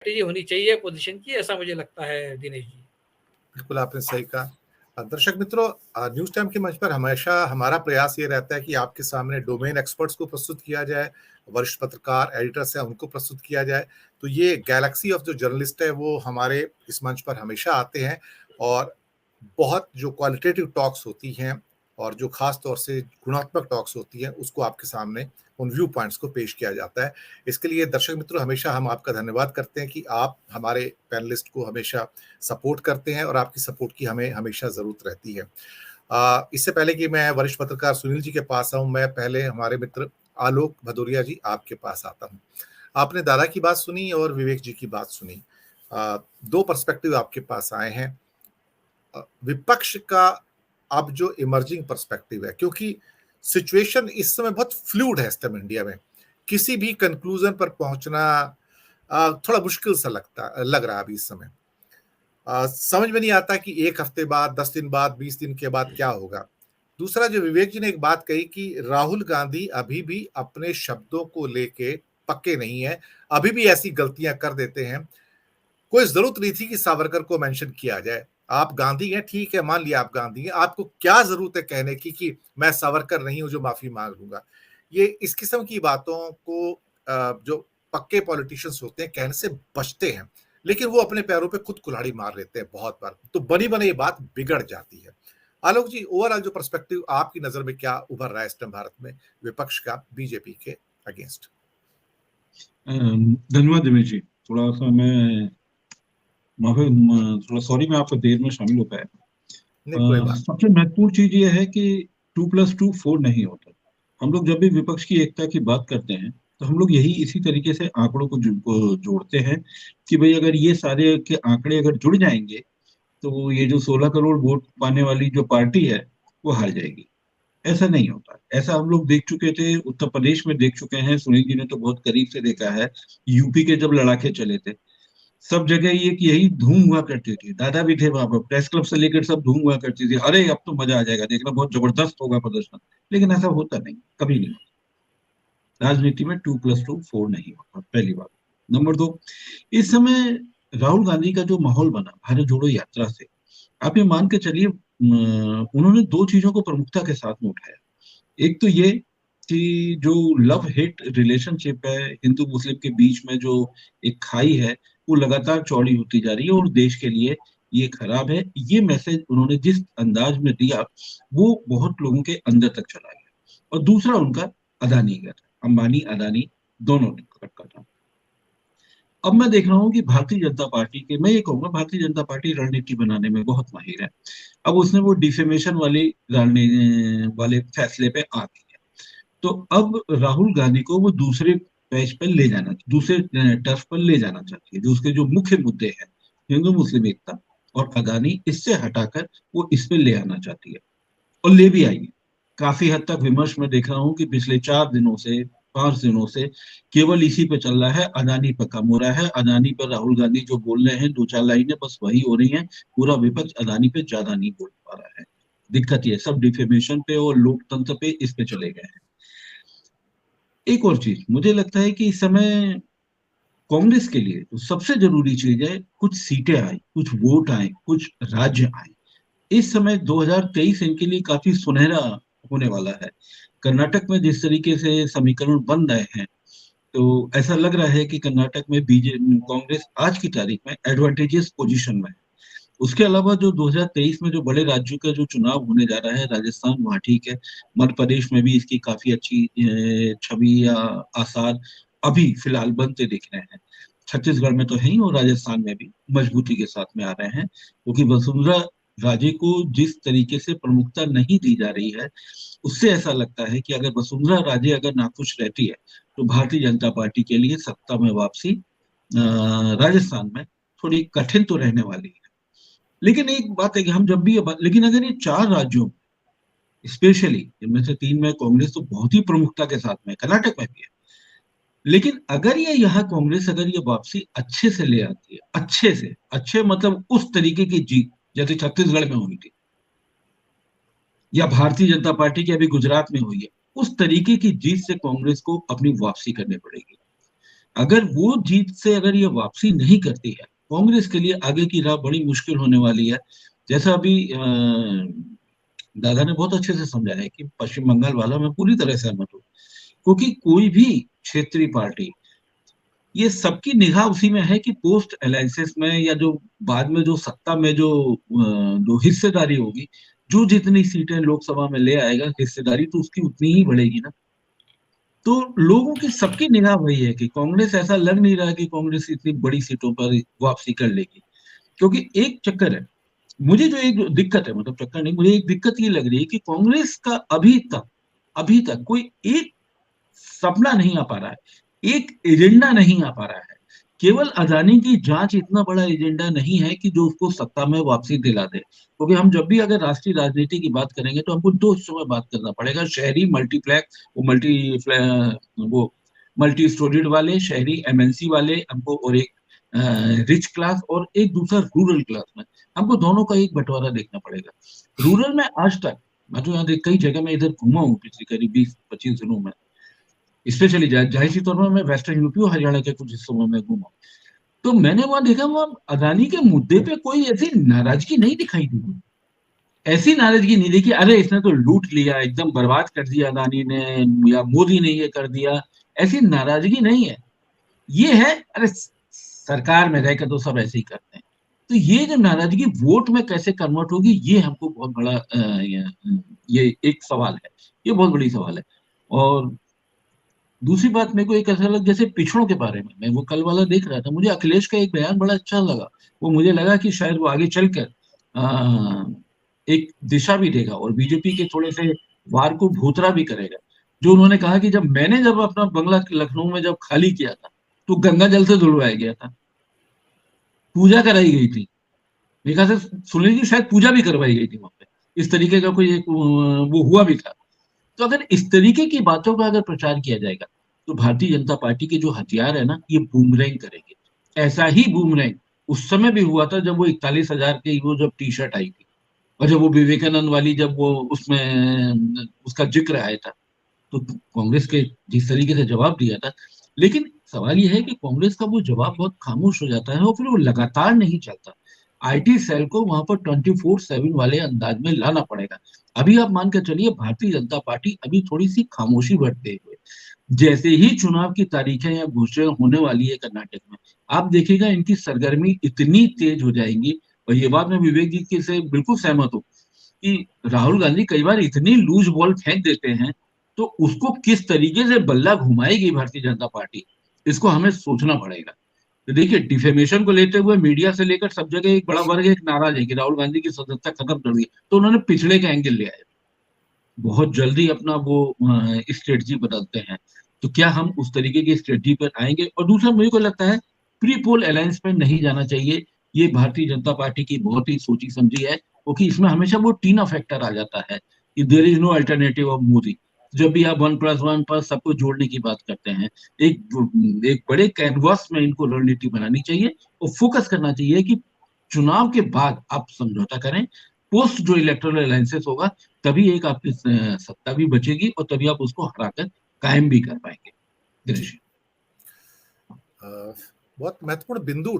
Strategy होनी चाहिए position की, ऐसा मुझे लगता है दिनेश जी। बिल्कुल आपने सही कहा। दर्शक मित्रों, न्यूज टाइम के मंच पर हमेशा हमारा प्रयास ये रहता है कि आपके सामने डोमेन एक्सपर्ट्स को प्रस्तुत किया जाए, वरिष्ठ पत्रकार एडिटर्स हैं उनको प्रस्तुत किया जाए। तो ये गैलेक्सी ऑफ जो जर्नलिस्ट है वो हमारे इस मंच पर हमेशा आते हैं, और बहुत जो क्वालिटेटिव टॉक्स होती हैं और जो खास तौर से गुणात्मक टॉक्स होती हैं उसको आपके सामने उन व्यू पॉइंट्स को पेश किया जाता है। इसके लिए दर्शक मित्रों हमेशा हम आपका धन्यवाद करते हैं कि आप हमारे पैनलिस्ट को हमेशा सपोर्ट करते हैं, और आपकी सपोर्ट की हमें हमेशा ज़रूरत रहती है। इससे पहले कि मैं वरिष्ठ पत्रकार सुनील जी के पास आऊँ, मैं पहले हमारे मित्र आलोक भदौरिया जी आपके पास आता हूँ। आपने दादा की बात सुनी और विवेक जी की बात सुनी। दो पर्सपेक्टिव आपके पास आए हैं। विपक्ष का अब जो इमर्जिंग पर्सपेक्टिव है, क्योंकि सिचुएशन इस समय बहुत फ्लूइड है इस टाइम इंडिया में, किसी भी कंक्लूजन पर पहुंचना थोड़ा मुश्किल सा लग रहा है अभी इस समय। समझ में नहीं आता कि एक हफ्ते बाद, 10 दिन बाद, 20 दिन के बाद क्या होगा। दूसरा, जो विवेक जी ने एक बात कही कि राहुल गांधी अभी भी अपने शब्दों को लेके पक्के नहीं है, अभी भी ऐसी गलतियां कर देते हैं। कोई जरूरत नहीं थी कि सावरकर को मेंशन किया जाए। आप गांधी हैं, ठीक है, मान लिया आप गांधी हैं, आपको क्या जरूरत है कहने की कि मैं सावरकर नहीं हूं जो माफी मांग लूंगा। ये इस किस्म की बातों को जो पक्के पॉलिटिशियंस होते हैं कहने से बचते हैं, लेकिन वो अपने पैरों पे खुद कुल्हाड़ी मार लेते हैं बहुत बार, तो बनी बनी ये बात बिगड़ जाती है। आलोक जी, ओवरऑल जो पर्सपेक्टिव आपकी नजर में क्या उभर रहा है इस टाइम भारत में विपक्ष का बीजेपी के अगेंस्ट? धन्यवाद दिनेश जी। थोड़ा सा मैं माफी, थोड़ा सॉरी, मैं आपको देर में शामिल हो पाया। सबसे महत्वपूर्ण चीज ये है कि 2+2 4 नहीं होता। हम लोग जब भी विपक्ष की एकता की बात करते हैं तो हम लोग यही इसी तरीके से आंकड़ों को जोड़ते हैं कि भाई अगर ये सारे के आंकड़े अगर जुड़ जाएंगे तो ये जो 16 करोड़ वोट पाने वाली जो पार्टी है वो हार जाएगी। ऐसा नहीं होता। ऐसा हम लोग देख चुके थे, उत्तर प्रदेश में देख चुके हैं, सुनील जी ने तो बहुत करीब से देखा है। यूपी के जब लड़ाके चले थे, सब जगह ये कि यही धूम हुआ करती थी। दादा भी थे वहां पर, प्रेस क्लब से लेकर सब धूम हुआ करती थी, अरे अब तो मजा आ जाएगा, देखना बहुत जबरदस्त होगा प्रदर्शन। लेकिन ऐसा होता नहीं, कभी नहीं होता। राजनीति में 2+2 4 नहीं होता, पहली बात। नंबर 2, इस समय राहुल गांधी का जो माहौल बना भारत जोड़ो यात्रा से, आप ये मान के चलिए उन्होंने दो चीजों को प्रमुखता के साथ में उठाया। एक तो ये कि जो लव हेट रिलेशनशिप है हिंदू मुस्लिम के बीच में, जो एक खाई है वो लगातार चौड़ी होती जा रही है और देश के लिए ये खराब है। ये मैसेज उन्होंने जिस अंदाज में दिया वो बहुत लोगों के अंदर तक चला गया। और दूसरा उनका अदानी का था, अंबानी अदानी दोनों का था। अब मैं देख रहा हूँ कि भारतीय जनता पार्टी के, मैं ये कहूंगा भारतीय जनता पार्टी रणनीति बनाने में बहुत माहिर है। अब उसने वो डिफेमेशन वाले फैसले पे आ गई है। तो अब राहुल गांधी को वो दूसरे पेज पर ले जाना, दूसरे टर्फ पर ले जाना चाहती है। जो उसके जो मुख्य मुद्दे हैं, हिंदू मुस्लिम एकता और अदानी, इससे हटाकर वो इस पे ले आना चाहती है, और ले भी आई है। काफी हद तक विमर्श में देख रहा हूँ कि पिछले 4 दिनों से, 5 दिनों से केवल इसी पे चल रहा है, अदानी पे कम हो रहा है। अदानी पर राहुल गांधी जो बोल रहे हैं, 2-4 लाइनें बस वही हो रही हैं। पूरा विपक्ष अदानी पे ज्यादा नहीं बोल पा रहा है। दिक्कत ये सब डिफेमेशन पे और लोकतंत्र पे इस पे चले गए हैं। एक और चीज मुझे लगता है कि इस समय कांग्रेस के लिए तो सबसे जरूरी चीज है, कुछ सीटें आए, कुछ वोट आए, कुछ राज्य आए। इस समय 2023 इनके लिए काफी सुनहरा होने वाला है। कर्नाटक में जिस तरीके से समीकरण बन रहे हैं, तो ऐसा लग रहा है कि कर्नाटक में बीजेपी कांग्रेस आज की तारीख में एडवांटेजियस पोजीशन में है। उसके अलावा जो 2023 में जो बड़े राज्यों का जो चुनाव होने जा रहा है, राजस्थान वहाँ ठीक है, मध्य प्रदेश में भी इसकी काफी अच्छी छवि या आसार अभी फिलहाल बनते दिख रहे हैं। छत्तीसगढ़ में तो है ही, और राजस्थान में भी मजबूती के साथ में आ रहे हैं, क्योंकि वसुंधरा राजे को जिस तरीके से प्रमुखता नहीं दी जा रही है, उससे ऐसा लगता है कि अगर वसुंधरा राजे अगर नाखुश रहती है तो भारतीय जनता पार्टी के लिए सत्ता में वापसी राजस्थान में थोड़ी कठिन तो रहने वाली है। लेकिन एक बात है कि हम जब भी लेकिन अगर ये 4 राज्यों स्पेशली, इनमें से 3 में कांग्रेस तो बहुत ही प्रमुखता के साथ में, कर्नाटक में भी है, लेकिन अगर ये यहाँ कांग्रेस अगर ये वापसी अच्छे से ले आती है, अच्छे से, अच्छे मतलब उस तरीके की जीत जैसे छत्तीसगढ़ में हुई थी या भारतीय जनता पार्टी की अभी गुजरात में हुई है, उस तरीके की जीत से कांग्रेस को अपनी वापसी करनी पड़ेगी। अगर वो जीत से अगर ये वापसी नहीं करती है, कांग्रेस के लिए आगे की राह बड़ी मुश्किल होने वाली है। जैसा अभी दादा ने बहुत अच्छे से समझाया कि पश्चिम बंगाल वाला मैं पूरी तरह सहमत हूँ, क्योंकि कोई भी क्षेत्रीय पार्टी, ये सबकी निगाह उसी में है कि पोस्ट अलायंसेस में या जो बाद में जो सत्ता में जो हिस्सेदारी होगी, जो जितनी सीटें लोकसभा में ले आएगा, हिस्सेदारी तो उसकी उतनी ही बढ़ेगी ना। तो लोगों की सबकी निगाह वही है कि कांग्रेस, ऐसा लग नहीं रहा कि कांग्रेस इतनी बड़ी सीटों पर वापसी कर लेगी, क्योंकि एक चक्कर है। मुझे जो एक दिक्कत है, मतलब चक्कर नहीं, मुझे एक दिक्कत ये लग रही है कि कांग्रेस का अभी तक कोई एक सपना नहीं आ पा रहा है, एक एजेंडा नहीं आ पा रहा है। केवल अदानी की जांच इतना बड़ा एजेंडा नहीं है कि जो उसको सत्ता में वापसी दिला दे, क्योंकि हम जब भी अगर राष्ट्रीय राजनीति की बात करेंगे तो हमको दो हिस्सों में बात करना पड़ेगा, शहरी मल्टीप्लेक्स, वो मल्टी स्टोरीड वाले शहरी एमएनसी वाले हमको, और एक रिच क्लास, और एक दूसरा रूरल क्लास में। हमको दोनों का एक बंटवारा देखना पड़ेगा। रूरल में आज तक मैं तो यहाँ कई जगह में इधर घूमा हूँ पिछले करीब 20-25 दिनों में, स्पेशली जाहिर सी तौर पर मैं वेस्टर्न यूपी और हरियाणा के कुछ हिस्सों में मैं घूमा, तो मैंने वहां देखा, वहां अदानी के मुद्दे पे कोई ऐसी नाराजगी नहीं दिखाई दी। ऐसी नाराजगी नहीं देखी, अरे इसने तो लूट लिया, एकदम बर्बाद कर दिया अदानी ने, या मोदी ने ये कर दिया, ऐसी नाराजगी नहीं है। ये है, अरे सरकार में रहकर तो सब ऐसे ही करते हैं। तो ये जो नाराजगी वोट में कैसे कन्वर्ट होगी, ये हमको बहुत बड़ा ये एक सवाल है, ये बहुत बड़ी सवाल है। और दूसरी बात, मेरे को एक ऐसा लगा, जैसे पिछड़ों के बारे में मैं वो कल वाला देख रहा था, मुझे अखिलेश का एक बयान बड़ा अच्छा लगा। वो मुझे लगा कि शायद वो आगे चलकर एक दिशा भी देगा और बीजेपी के थोड़े से वार को भूतरा भी करेगा। जो उन्होंने कहा कि जब अपना बंगला लखनऊ में जब खाली किया था, तो गंगा जल से धुलवाया गया था, पूजा कराई गई थी, मेरे ख्याल से सुनील जी शायद पूजा भी करवाई गई थी वहां पे, इस तरीके का कोई एक वो हुआ भी था। तो अगर इस तरीके की बातों का अगर प्रचार किया जाएगा, तो भारतीय जनता पार्टी के जो हथियार है ना, ये बूमरैंग करेंगे। ऐसा ही बूमरैंग उस समय भी हुआ था जब वो 41,000 की वो जब टी शर्ट आई थी, और जब वो विवेकानंद वाली जब वो उसमें उसका जिक्र आया था, तो कांग्रेस के जिस तरीके से जवाब दिया था। लेकिन सवाल यह है कि कांग्रेस का वो जवाब बहुत खामोश हो जाता है और फिर वो लगातार नहीं चलता। आईटी सेल को वहां पर 24/7 वाले अंदाज में लाना पड़ेगा। अभी आप मान के चलिए, भारतीय जनता पार्टी अभी थोड़ी सी खामोशी बरते हुए, जैसे ही चुनाव की तारीखें या घोषणा होने वाली है कर्नाटक में, आप देखिएगा इनकी सरगर्मी इतनी तेज हो जाएंगी। और ये बात मैं विवेक जी के से बिल्कुल सहमत हूँ कि राहुल गांधी कई बार इतनी लूज बॉल फेंक देते हैं, तो उसको किस तरीके से बल्ला घुमाएगी भारतीय जनता पार्टी, इसको हमें सोचना पड़ेगा। तो देखिए, डिफेमेशन को लेते हुए मीडिया से लेकर सब जगह एक बड़ा वर्ग एक नाराज है कि राहुल गांधी की सदस्यता खत्म कर दी, तो उन्होंने पिछड़े का एंगल ले आए, बहुत जल्दी अपना वो स्ट्रेटजी बदलते हैं। तो क्या हम उस तरीके की स्ट्रेटजी पर आएंगे? और दूसरा, मुझे को लगता है प्री पोल अलायंस में नहीं जाना चाहिए। ये भारतीय जनता पार्टी की बहुत ही सोची समझी है, क्योंकि इसमें हमेशा वो टीना फैक्टर आ जाता है कि there is no alternative of Modi. जब भी आप 1+1 पर सबको जोड़ने की बात करते हैं, एक एक बड़े कैनवास में इनको रणनीति बनानी चाहिए और फोकस करना चाहिए कि चुनाव के बाद आप समझौता करें, पोस्ट जो इलेक्टोरल अलायंसेस होगा, तभी एक आपकी सत्ता भी बचेगी और तभी आप उसको हराकर कायम भी कर पाएंगे। बहुत महत्वपूर्ण बिंदु